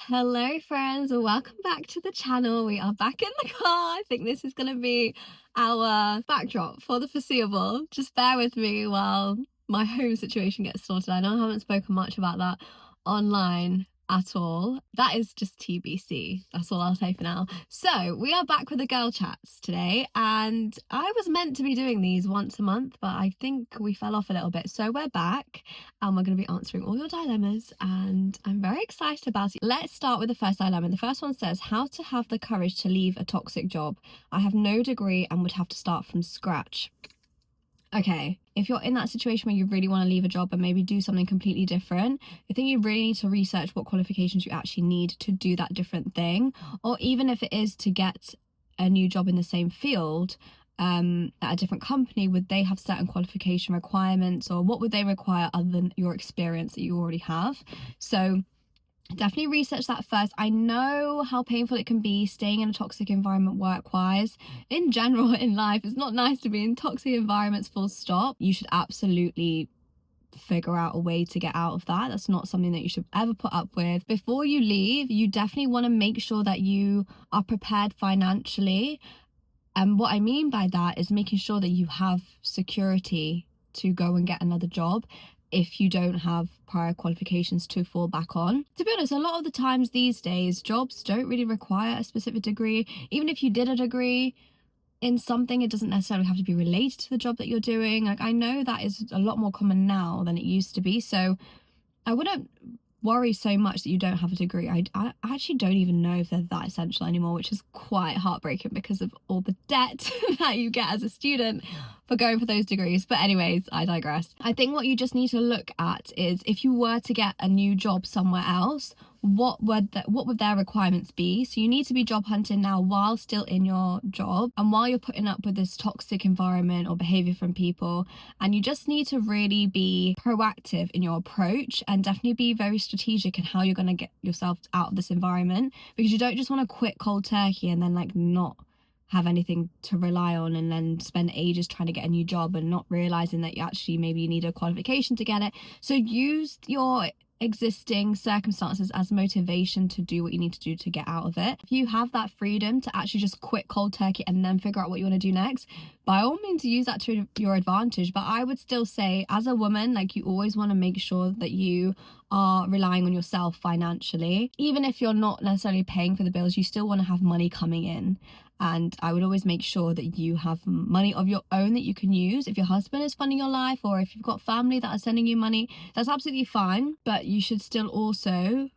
Hello friends, welcome back to the channel. We are back in the car. I think this is going to be our backdrop for the foreseeable. Just bear with me while my home situation gets sorted. I know I haven't spoken much about that online at all. That is just TBC. That's all I'll say for now. So we are back with the girl chats today, and I was meant to be doing these once a month, but I think we fell off a little bit. So we're back and we're going to be answering all your dilemmas, and I'm very excited about it. Let's start with the first dilemma. The first one says, how to have the courage to leave a toxic job. I have no degree and would have to start from scratch. Okay, if you're in that situation where you really want to leave a job and maybe do something completely different, I think you really need to research what qualifications you actually need to do that different thing. Or even if it is to get a new job in the same field, at a different company, would they have certain qualification requirements, or what would they require other than your experience that you already have? So definitely research that first. I know how painful it can be staying in a toxic environment work-wise. In general, in life, it's not nice to be in toxic environments, full stop. You should absolutely figure out a way to get out of that. That's not something that you should ever put up with. Before you leave, you definitely want to make sure that you are prepared financially. And what I mean by that is making sure that you have security to go and get another job if you don't have prior qualifications to fall back on. To be honest, a lot of the times these days, jobs don't really require a specific degree. Even if you did a degree in something, it doesn't necessarily have to be related to the job that you're doing. Like, I know that is a lot more common now than it used to be. So I wouldn't worry so much that you don't have a degree. I actually don't even know if they're that essential anymore, which is quite heartbreaking because of all the debt that you get as a student for going for those degrees. But anyways, I digress. I think what you just need to look at is, if you were to get a new job somewhere else, what would their requirements be? So you need to be job hunting now while still in your job and while you're putting up with this toxic environment or behavior from people. And you just need to really be proactive in your approach and definitely be very strategic in how you're going to get yourself out of this environment, because you don't just want to quit cold turkey and then like not have anything to rely on and then spend ages trying to get a new job and not realizing that you actually maybe need a qualification to get it. So use your existing circumstances as motivation to do what you need to do to get out of it. If you have that freedom to actually just quit cold turkey and then figure out what you want to do next, by all means use that to your advantage. But I would still say, as a woman, like, you always want to make sure that you are relying on yourself financially. Even if you're not necessarily paying for the bills, you still want to have money coming in. And I would always make sure that you have money of your own that you can use. If your husband is funding your life, or if you've got family that are sending you money, that's absolutely fine. But you should still also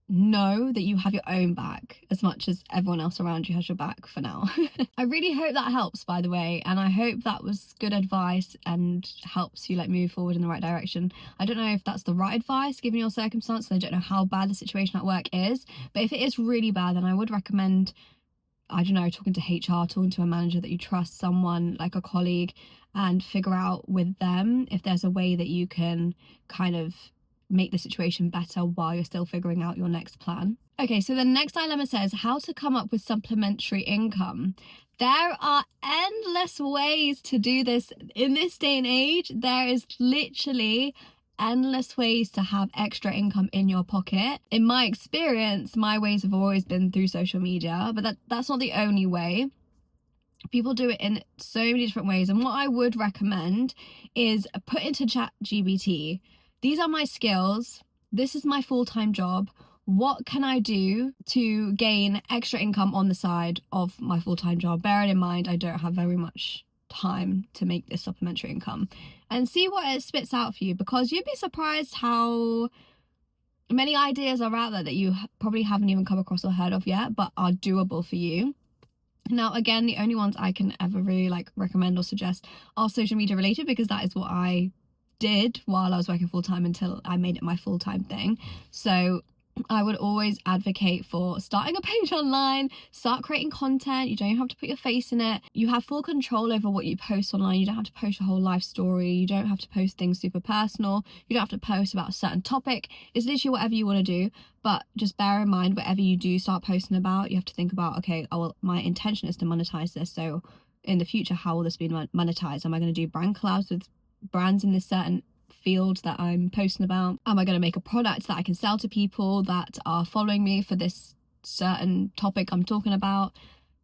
know that you have your own back as much as everyone else around you has your back for now. I really hope that helps, by the way. And I hope that was good advice and helps you like move forward in the right direction. I don't know if that's the right advice given your circumstances. I don't know how bad the situation at work is. But if it is really bad, then I would recommend, I don't know, talking to HR, talking to a manager that you trust, someone like a colleague, and figure out with them if there's a way that you can kind of make the situation better while you're still figuring out your next plan. Okay, so the next dilemma says, how to come up with supplementary income. There are endless ways to do this. In this day and age, there is literally endless ways to have extra income in your pocket. In my experience, my ways have always been through social media, but that's not the only way. People do it in so many different ways. And what I would recommend is put into ChatGPT, these are my skills, this is my full-time job, what can I do to gain extra income on the side of my full-time job? Bearing in mind, I don't have very much time to make this supplementary income, and see what it spits out for you, because you'd be surprised how many ideas are out there that you probably haven't even come across or heard of yet, but are doable for you. Now, again, the only ones I can ever really like recommend or suggest are social media related, because that is what I did while I was working full-time until I made it my full-time thing. So I would always advocate for starting a page online, start creating content. You don't have to put your face in it. You have full control over what you post online. You don't have to post your whole life story. You don't have to post things super personal. You don't have to post about a certain topic. It's literally whatever you want to do. But just bear in mind, whatever you do start posting about, you have to think about, okay, well, my intention is to monetize this. So in the future, how will this be monetized? Am I going to do brand collabs with brands in this certain field that I'm posting about? Am I going to make a product that I can sell to people that are following me for this certain topic I'm talking about?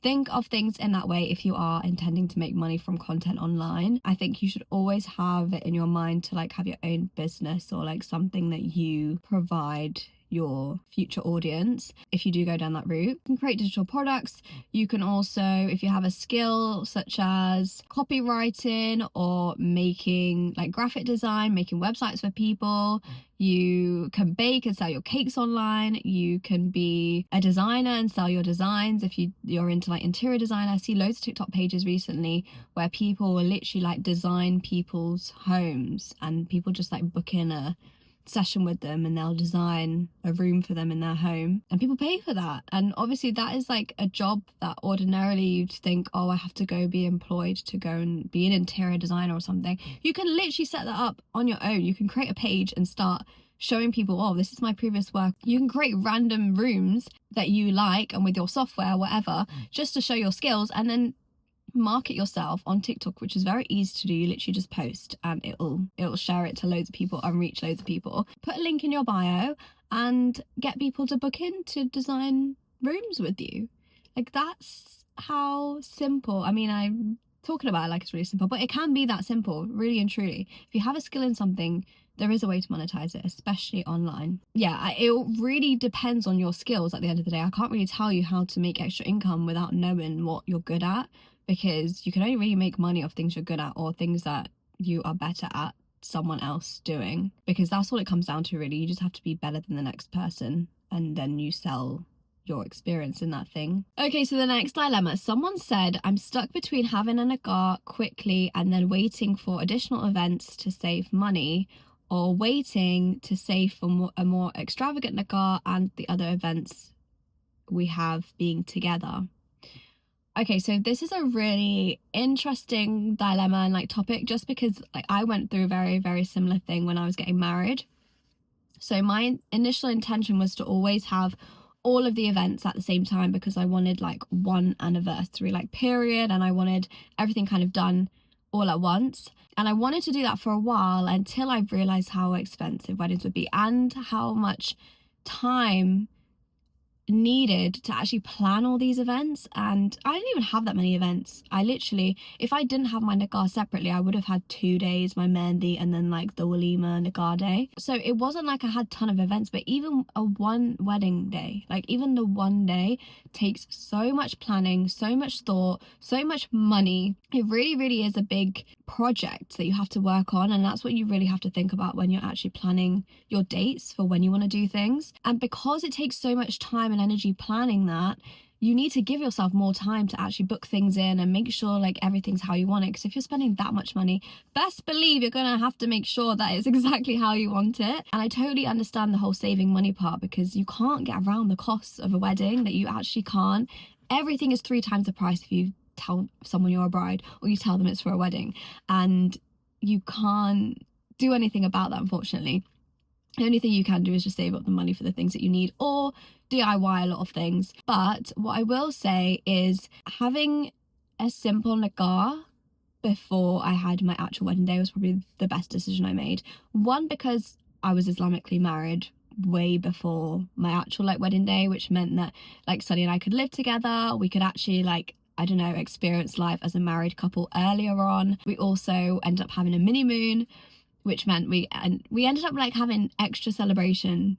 Think of things in that way if you are intending to make money from content online. I think you should always have it in your mind to like have your own business or like something that you provide your future audience. If you do go down that route, you can create digital products. You can also, if you have a skill such as copywriting or making like graphic design, making websites for people, you can bake and sell your cakes online. You can be a designer and sell your designs if you're into like interior design. I see loads of TikTok pages recently where people will literally like design people's homes, and people just like book in a session with them and they'll design a room for them in their home, and people pay for that. And obviously that is like a job that ordinarily you'd think, oh, I have to go be employed to go and be an interior designer or something. You can literally set that up on your own. You can create a page and start showing people, oh, this is my previous work. You can create random rooms that you like and with your software, whatever, just to show your skills, and then market yourself on TikTok, which is very easy to do. You literally just post and it'll share it to loads of people and reach loads of people. Put a link in your bio and get people to book in to design rooms with you. Like, that's how simple. I mean, I'm talking about it like it's really simple, but it can be that simple, really and truly. If you have a skill in something, there is a way to monetize it, especially online. Yeah, it really depends on your skills at the end of the day. I can't really tell you how to make extra income without knowing what you're good at, because you can only really make money off things you're good at or things that you are better at someone else doing, because that's all it comes down to, really. You just have to be better than the next person, and then you sell your experience in that thing. Okay, so the next dilemma. Someone said, I'm stuck between having a nagar quickly and then waiting for additional events to save money, or waiting to save for a more extravagant nagar and the other events we have being together. Okay, so this is a really interesting dilemma and like topic, just because like I went through a very, very similar thing when I was getting married. So my initial intention was to always have all of the events at the same time, because I wanted like one anniversary like period, and I wanted everything kind of done all at once. And I wanted to do that for a while, until I realized how expensive weddings would be and how much time needed to actually plan all these events. And I didn't even have that many events. I literally, if I didn't have my nagar separately, I would have had 2 days, my mehndi and then like the walima nagar day. So it wasn't like I had a ton of events, but even a one wedding day, like even the one day takes so much planning, so much thought, so much money. It really, really is a big project that you have to work on, and that's what you really have to think about when you're actually planning your dates for when you want to do things. And because it takes so much time and energy planning that, you need to give yourself more time to actually book things in and make sure like everything's how you want it. Because if you're spending that much money, best believe you're gonna have to make sure that it's exactly how you want it. And I totally understand the whole saving money part, because you can't get around the costs of a wedding, that you actually can't. Everything is 3 times the price if you tell someone you're a bride or you tell them it's for a wedding, and you can't do anything about that, unfortunately. The only thing you can do is just save up the money for the things that you need, or DIY a lot of things. But what I will say is, having a simple nagar before I had my actual wedding day was probably the best decision I made. One, because I was Islamically married way before my actual like wedding day, which meant that like Sunny and I could live together. We could actually like, I don't know, experience life as a married couple earlier on. We also ended up having a mini moon, which meant we ended up like having extra celebration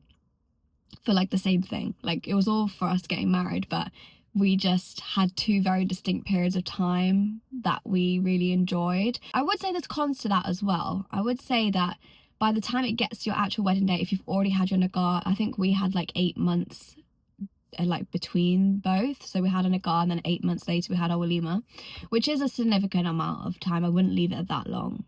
for like the same thing. Like, it was all for us getting married, but we just had 2 very distinct periods of time that we really enjoyed. I would say there's cons to that as well. I would say that by the time it gets to your actual wedding day, if you've already had your nagar, I think we had like 8 months like between both. So we had a nagar, and then 8 months later we had our walima, which is a significant amount of time. I wouldn't leave it that long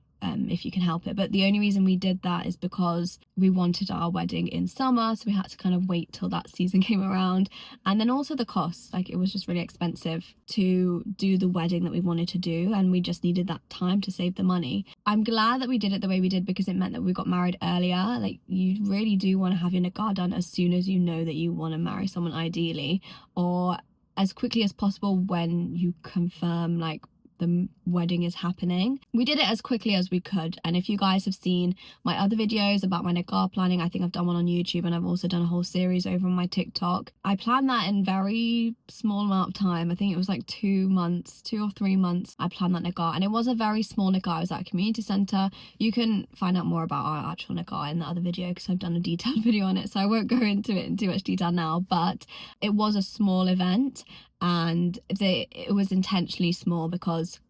if you can help it. But the only reason we did that is because we wanted our wedding in summer, so we had to kind of wait till that season came around. And then also the costs, like it was just really expensive to do the wedding that we wanted to do, and we just needed that time to save the money. I'm glad that we did it the way we did, because it meant that we got married earlier. Like, you really do want to have your nagar done as soon as you know that you want to marry someone, ideally, or as quickly as possible when you confirm like the wedding is happening. We did it as quickly as we could, and if you guys have seen my other videos about my nikah planning, I think I've done one on YouTube, and I've also done a whole series over on my TikTok. I planned that in very small amount of time. I think it was like 2 months, 2 or 3 months I planned that nikah, and it was a very small nikah. It was at a community centre. You can find out more about our actual nikah in the other video because I've done a detailed video on it, so I won't go into it in too much detail now, but it was a small event, and it was intentionally small because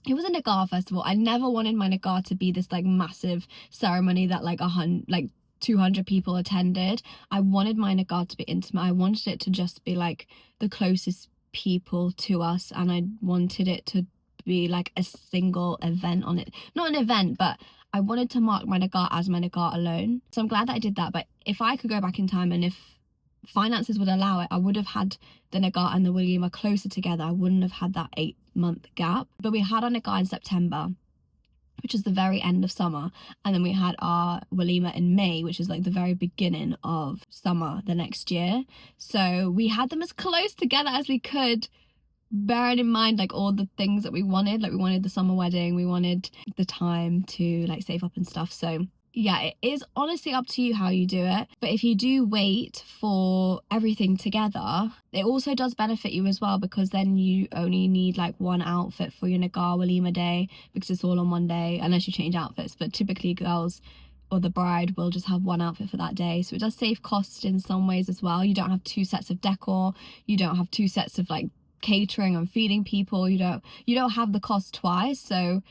it was a nikah festival. I never wanted my nikah to be this like massive ceremony that like 200 people attended. I wanted my nikah to be intimate. I wanted it to just be like the closest people to us, and I wanted it to be like a single event on it. Not an event, but I wanted to mark my nikah as my nikah alone. So I'm glad that I did that. But if I could go back in time, and if finances would allow it, I would have had the nikah and the walima closer together. I wouldn't have had that 8-month gap. But we had our nikah in September, which is the very end of summer, and then we had our walima in May, which is like the very beginning of summer the next year. So we had them as close together as we could, bearing in mind like all the things that we wanted. Like we wanted the summer wedding, we wanted the time to like save up and stuff. So yeah, it is honestly up to you how you do it. But if you do wait for everything together, it also does benefit you as well, because then you only need like one outfit for your nikah walima day, because it's all on one day, unless you change outfits. But typically girls or the bride will just have one outfit for that day. So it does save cost in some ways as well. You don't have 2 sets of decor. You don't have 2 sets of like catering and feeding people. You don't have the cost twice. So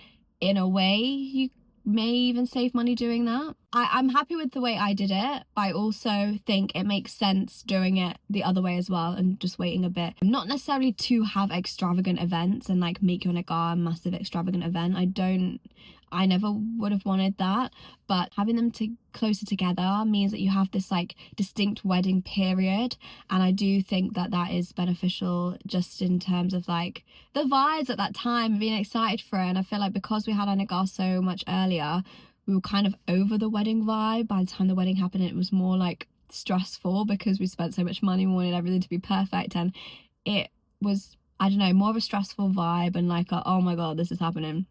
in a way, you may even save money doing that. I'm happy with the way I did it. I also think it makes sense doing it the other way as well, and just waiting a bit. Not necessarily to have extravagant events and like make your nikah a massive extravagant event. I never would have wanted that, but having them closer together means that you have this like distinct wedding period, and I do think that that is beneficial just in terms of like the vibes at that time, being excited for it. And I feel like because we had our nikah so much earlier, we were kind of over the wedding vibe by the time the wedding happened. It was more like stressful because we spent so much money, we wanted everything to be perfect, and it was, I don't know, more of a stressful vibe and like oh my god, this is happening,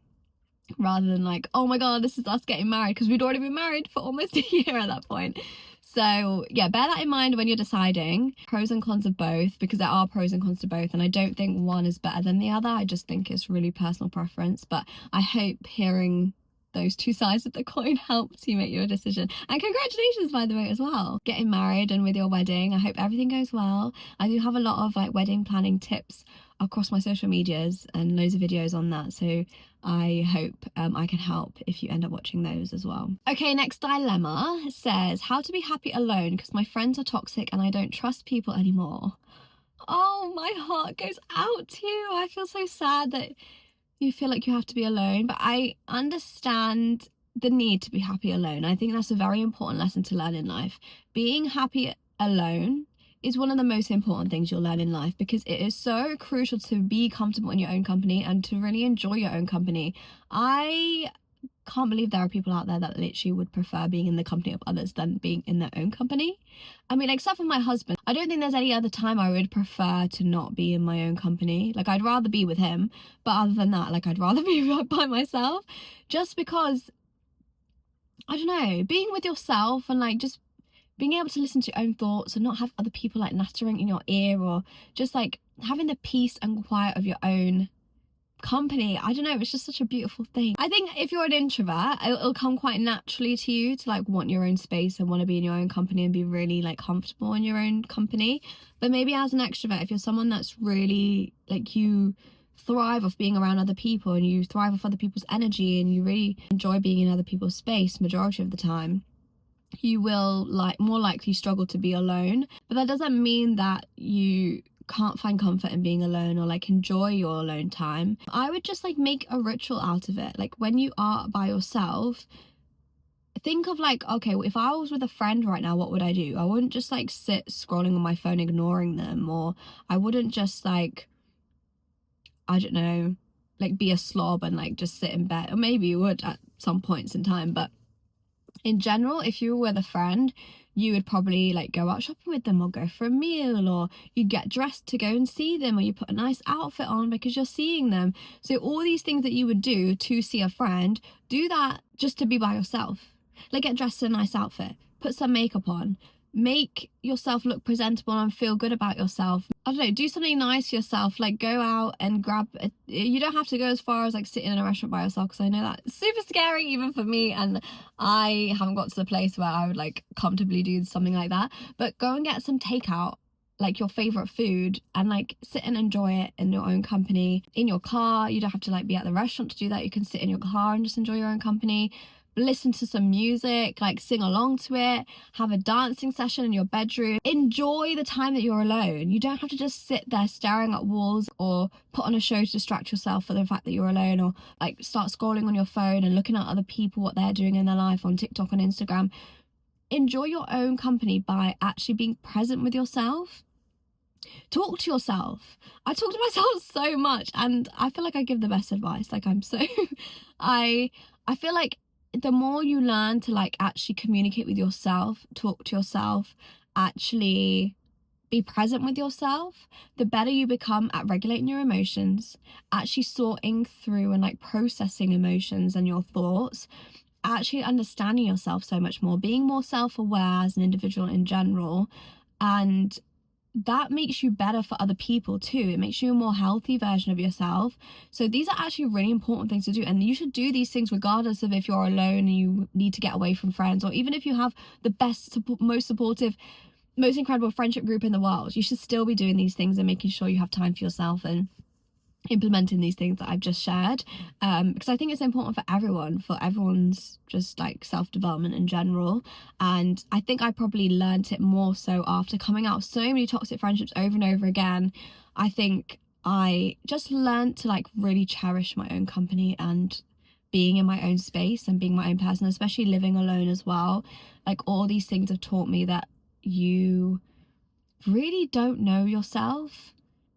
rather than like, oh my god, this is us getting married, because we'd already been married for almost a year at that point. So yeah, bear that in mind when you're deciding. Pros and cons of both, because there are pros and cons to both, and I don't think one is better than the other. I just think it's really personal preference. But I hope hearing those 2 sides of the coin helps you make your decision. And congratulations, by the way, as well, getting married and with your wedding. I hope everything goes well. I do have a lot of like wedding planning tips across my social medias and loads of videos on that, so I hope I can help if you end up watching those as well. Okay, next dilemma says how to be happy alone because my friends are toxic and I don't trust people anymore. Oh, my heart goes out to you. I feel so sad that you feel like you have to be alone, but I understand the need to be happy alone. I think that's a very important lesson to learn in life. Being happy alone is one of the most important things you'll learn in life, because it is so crucial to be comfortable in your own company and to really enjoy your own company. I can't believe there are people out there that literally would prefer being in the company of others than being in their own company. I mean, except for my husband, I don't think there's any other time I would prefer to not be in my own company. Like, I'd rather be with him, but other than that, like, I'd rather be by myself, just because, I don't know, being with yourself and like just being able to listen to your own thoughts and not have other people like nattering in your ear, or just like having the peace and quiet of your own company. I don't know, it's just such a beautiful thing. I think if you're an introvert, it'll come quite naturally to you to like want your own space and want to be in your own company and be really like comfortable in your own company. But maybe as an extrovert, if you're someone that's really like, you thrive off being around other people and you thrive off other people's energy and you really enjoy being in other people's space majority of the time, you will like more likely struggle to be alone. But that doesn't mean that you can't find comfort in being alone or like enjoy your alone time. I would just like make a ritual out of it. Like when you are by yourself, think of like, okay, well, if I was with a friend right now, what would I do? I wouldn't just like sit scrolling on my phone ignoring them, or I wouldn't just like, I don't know, like be a slob and like just sit in bed. Or maybe you would at some points in time, but in general, if you were with a friend, you would probably like go out shopping with them or go for a meal, or you'd get dressed to go and see them, or you put a nice outfit on because you're seeing them. So all these things that you would do to see a friend, do that just to be by yourself. Like get dressed in a nice outfit, put some makeup on, make yourself look presentable and feel good about yourself. I don't know, do something nice for yourself, like go out and you don't have to go as far as like sitting in a restaurant by yourself, because I know that's super scary even for me, and I haven't got to the place where I would like comfortably do something like that. But go and get some takeout, like your favorite food, and like sit and enjoy it in your own company, in your car. You don't have to like be at the restaurant to do that. You can sit in your car and just enjoy your own company, listen to some music, like sing along to it, have a dancing session in your bedroom. Enjoy the time that you're alone. You don't have to just sit there staring at walls or put on a show to distract yourself for the fact that you're alone, or like start scrolling on your phone and looking at other people, what they're doing in their life on TikTok and Instagram. Enjoy your own company by actually being present with yourself. Talk to yourself. I talk to myself so much, and I feel like I give the best advice. Like I'm so I feel like the more you learn to like actually communicate with yourself, talk to yourself, actually be present with yourself, the better you become at regulating your emotions, actually sorting through and like processing emotions and your thoughts, actually understanding yourself so much more, being more self-aware as an individual in general. And that makes you better for other people too. It makes you a more healthy version of yourself. So these are actually really important things to do, and you should do these things regardless of if you're alone and you need to get away from friends, or even if you have the best, most supportive, most incredible friendship group in the world. You should still be doing these things and making sure you have time for yourself and implementing these things that I've just shared, because I think it's important for everyone's just like self-development in general. And I think I probably learned it more so after coming out of so many toxic friendships over and over again. I think I just learned to like really cherish my own company and being in my own space and being my own person, especially living alone as well. Like all these things have taught me that you really don't know yourself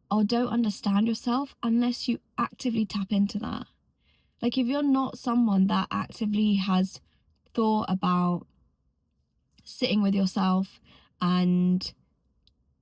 or don't understand yourself unless you actively tap into that. Like if you're not someone that actively has thought about sitting with yourself and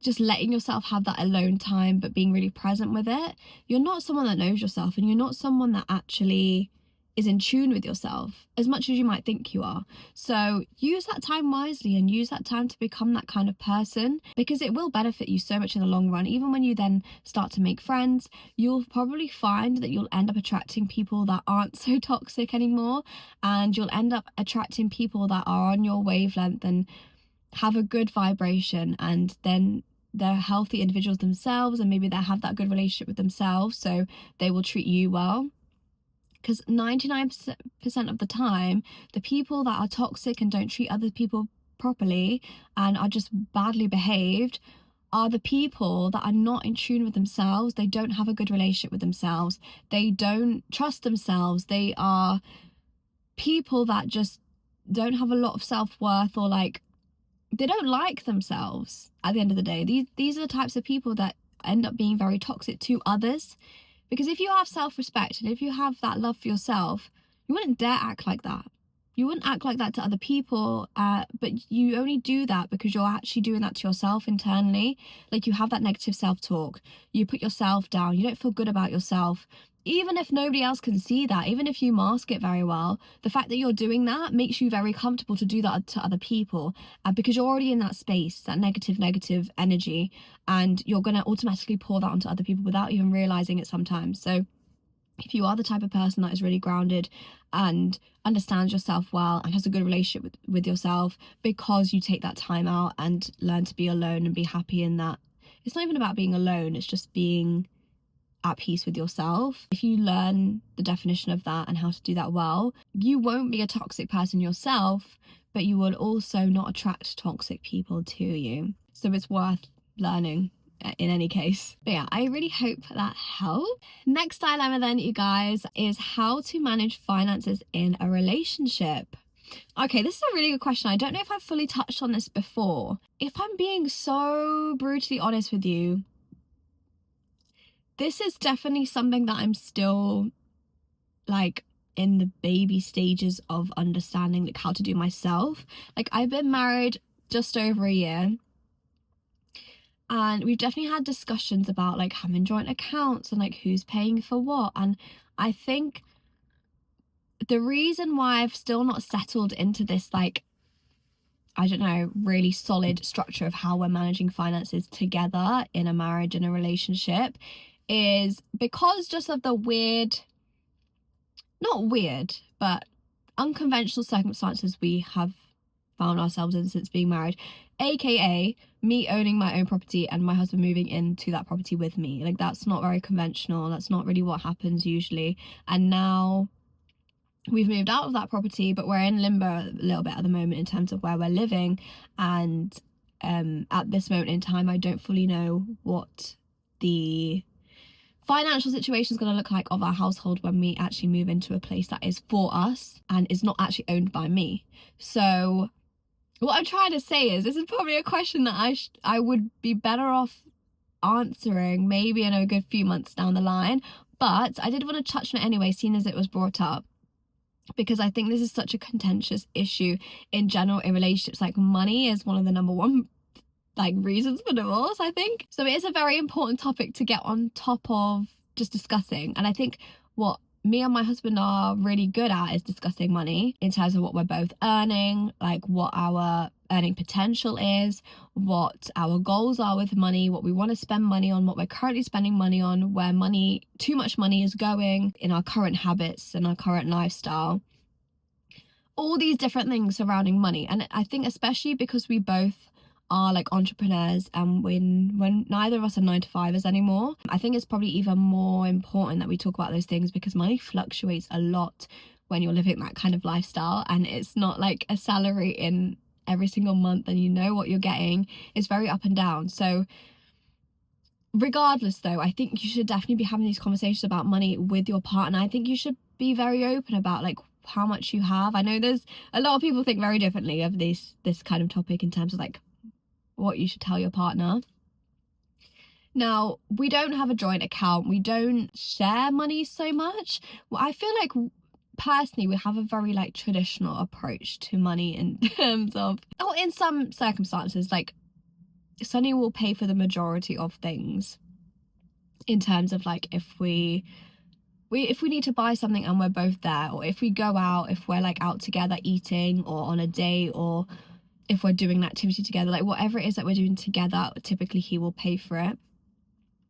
just letting yourself have that alone time but being really present with it, you're not someone that knows yourself, and you're not someone that actually is in tune with yourself as much as you might think you are. So use that time wisely and use that time to become that kind of person, because it will benefit you so much in the long run. Even when you then start to make friends, you'll probably find that you'll end up attracting people that aren't so toxic anymore, and you'll end up attracting people that are on your wavelength and have a good vibration, and then they're healthy individuals themselves, and maybe they have that good relationship with themselves, so they will treat you well. Because 99% of the time, the people that are toxic and don't treat other people properly and are just badly behaved are the people that are not in tune with themselves. They don't have a good relationship with themselves. They don't trust themselves. They are people that just don't have a lot of self-worth, or like they don't like themselves at the end of the day. These are the types of people that end up being very toxic to others. Because if you have self-respect and if you have that love for yourself, you wouldn't dare act like that. You wouldn't act like that to other people, but you only do that because you're actually doing that to yourself internally. Like you have that negative self-talk, you put yourself down, you don't feel good about yourself. Even if nobody else can see that, even if you mask it very well, the fact that you're doing that makes you very comfortable to do that to other people, because you're already in that space, that negative energy, and you're going to automatically pour that onto other people without even realizing it sometimes. So if you are the type of person that is really grounded and understands yourself well and has a good relationship with yourself, because you take that time out and learn to be alone and be happy in that, it's not even about being alone, it's just being at peace with yourself. If you learn the definition of that and how to do that well, you won't be a toxic person yourself, but you will also not attract toxic people to you. So it's worth learning in any case. But yeah, I really hope that helped. Next dilemma then, you guys, is how to manage finances in a relationship. Okay, this is a really good question. I don't know if I've fully touched on this before. If I'm being so brutally honest with you, this is definitely something that I'm still like in the baby stages of understanding, like how to do myself. Like I've been married just over a year. And we've definitely had discussions about like having joint accounts and like who's paying for what. And I think the reason why I've still not settled into this, like, I don't know, really solid structure of how we're managing finances together in a marriage, in a relationship, is because just of the not weird, but unconventional circumstances we have found ourselves in since being married, aka me owning my own property and my husband moving into that property with me. Like, that's not very conventional. That's not really what happens usually. And now we've moved out of that property, but we're in limbo a little bit at the moment in terms of where we're living. And at this moment in time, I don't fully know what the financial situation is going to look like of our household when we actually move into a place that is for us and is not actually owned by me. So what I'm trying to say is, this is probably a question that I would be better off answering maybe in a good few months down the line, but I did want to touch on it anyway, seeing as it was brought up, because I think this is such a contentious issue in general in relationships. Like, money is one of the number one like reasons for divorce, I think. So it is a very important topic to get on top of just discussing. And I think what me and my husband are really good at is discussing money in terms of what we're both earning, like what our earning potential is, what our goals are with money, what we want to spend money on, what we're currently spending money on, where too much money is going in our current habits and our current lifestyle. All these different things surrounding money. And I think especially because we both are like entrepreneurs, and when neither of us are 9-to-5ers anymore, I think it's probably even more important that we talk about those things, because money fluctuates a lot when you're living that kind of lifestyle, and it's not like a salary in every single month and you know what you're getting. It's very up and down. So regardless though, I think you should definitely be having these conversations about money with your partner. I think you should be very open about like how much you have. I know there's a lot of people think very differently of this kind of topic in terms of like what you should tell your partner. Now, we don't have a joint account. We don't share money so much. Well, I feel like personally we have a very like traditional approach to money in terms of, or in some circumstances, like Sunny will pay for the majority of things in terms of like if we need to buy something and we're both there, or if we go out, if we're like out together eating or on a date, or if we're doing an activity together, like whatever it is that we're doing together, typically he will pay for it.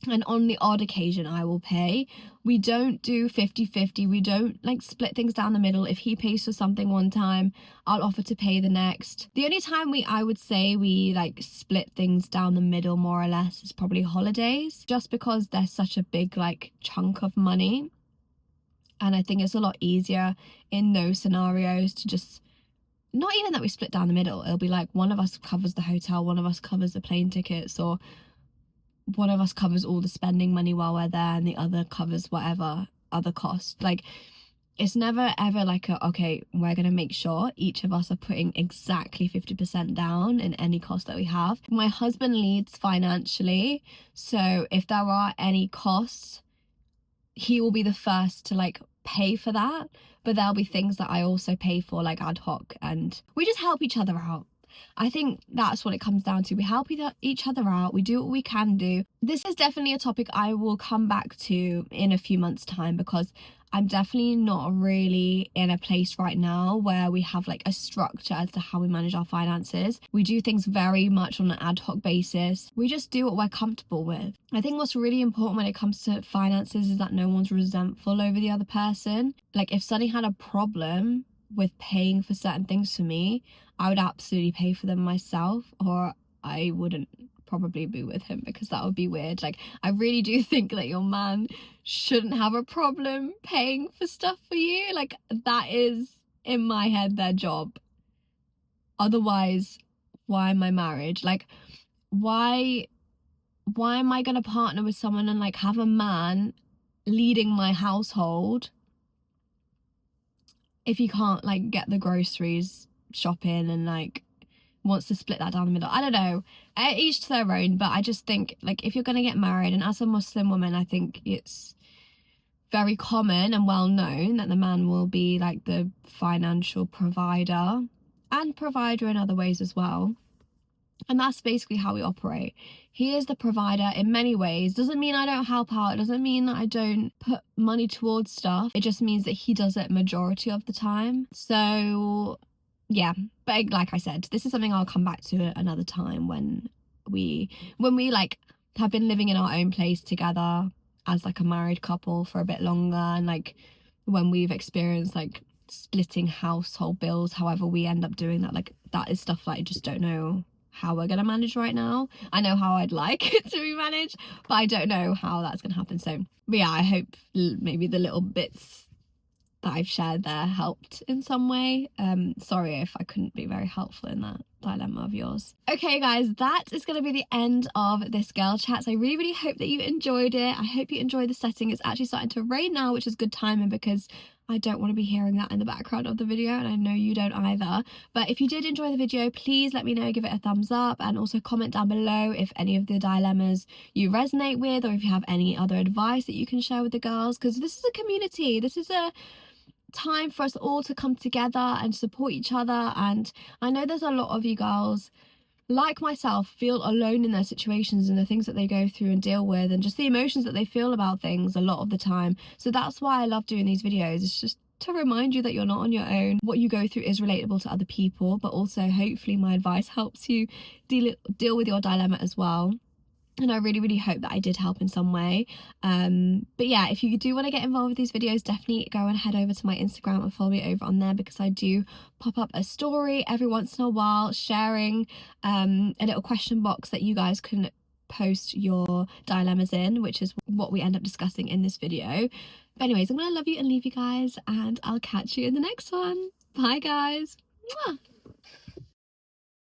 And on the odd occasion I will pay. We don't do 50-50. We don't like split things down the middle. If he pays for something one time, I'll offer to pay the next. The only time I would say we like split things down the middle more or less is probably holidays, just because they're such a big like chunk of money. And I think it's a lot easier in those scenarios to just, not even that we split down the middle, it'll be like one of us covers the hotel, one of us covers the plane tickets, or one of us covers all the spending money while we're there and the other covers whatever other costs. Like, it's never ever like okay, we're gonna make sure each of us are putting exactly 50% down in any cost that we have. My husband leads financially, so if there are any costs, he will be the first to like pay for that, but there'll be things that I also pay for, like ad hoc, and we just help each other out. I think that's what it comes down to. We help each other out. We do what we can do. This is definitely a topic I will come back to in a few months' time, because I'm definitely not really in a place right now where we have like a structure as to how we manage our finances. We do things very much on an ad hoc basis. We just do what we're comfortable with. I think what's really important when it comes to finances is that no one's resentful over the other person. Like, if Sunny had a problem with paying for certain things for me, I would absolutely pay for them myself, or I wouldn't probably be with him, because that would be weird. Like, I really do think that your man shouldn't have a problem paying for stuff for you. Like, that is, in my head, their job. Otherwise, why am I married? Like, why am I gonna partner with someone and like have a man leading my household if he can't like get the groceries, shopping, and like wants to split that down the middle? I don't know, each to their own. But I just think, like, if you're going to get married, and as a Muslim woman, I think it's very common and well known that the man will be like the financial provider, and provider in other ways as well. And that's basically how we operate. He is the provider in many ways. Doesn't mean I don't help out. It doesn't mean that I don't put money towards stuff. It just means that he does it majority of the time. So yeah, but like I said, this is something I'll come back to another time when we like have been living in our own place together as like a married couple for a bit longer, and like when we've experienced like splitting household bills, however we end up doing that. Like that is stuff that I just don't know how we're gonna manage right now. I know how I'd like it to be managed, but I don't know how that's gonna happen. So but yeah, I hope maybe the little bits that I've shared there helped in some way. Sorry if I couldn't be very helpful in that dilemma of yours. Okay guys, that is going to be the end of this girl chats. I really hope that you enjoyed it. I hope you enjoyed the setting. It's actually starting to rain now, which is good timing because I don't want to be hearing that in the background of the video, and I know you don't either. But if you did enjoy the video, please let me know, give it a thumbs up, and also comment down below if any of the dilemmas you resonate with, or if you have any other advice that you can share with the girls, because this is a community. This is a time for us all to come together and support each other. And I know there's a lot of you girls like myself feel alone in their situations and the things that they go through and deal with, and just the emotions that they feel about things a lot of the time. So that's why I love doing these videos. It's just to remind you that you're not on your own. What you go through is relatable to other people, but also hopefully my advice helps you deal with your dilemma as well. And I really hope that I did help in some way. But yeah, if you do want to get involved with these videos, definitely go and head over to my Instagram and follow me over on there, because I do pop up a story every once in a while sharing a little question box that you guys can post your dilemmas in, which is what we end up discussing in this video. But anyways, I'm gonna love you and leave you guys, and I'll catch you in the next one. Bye guys. Mwah.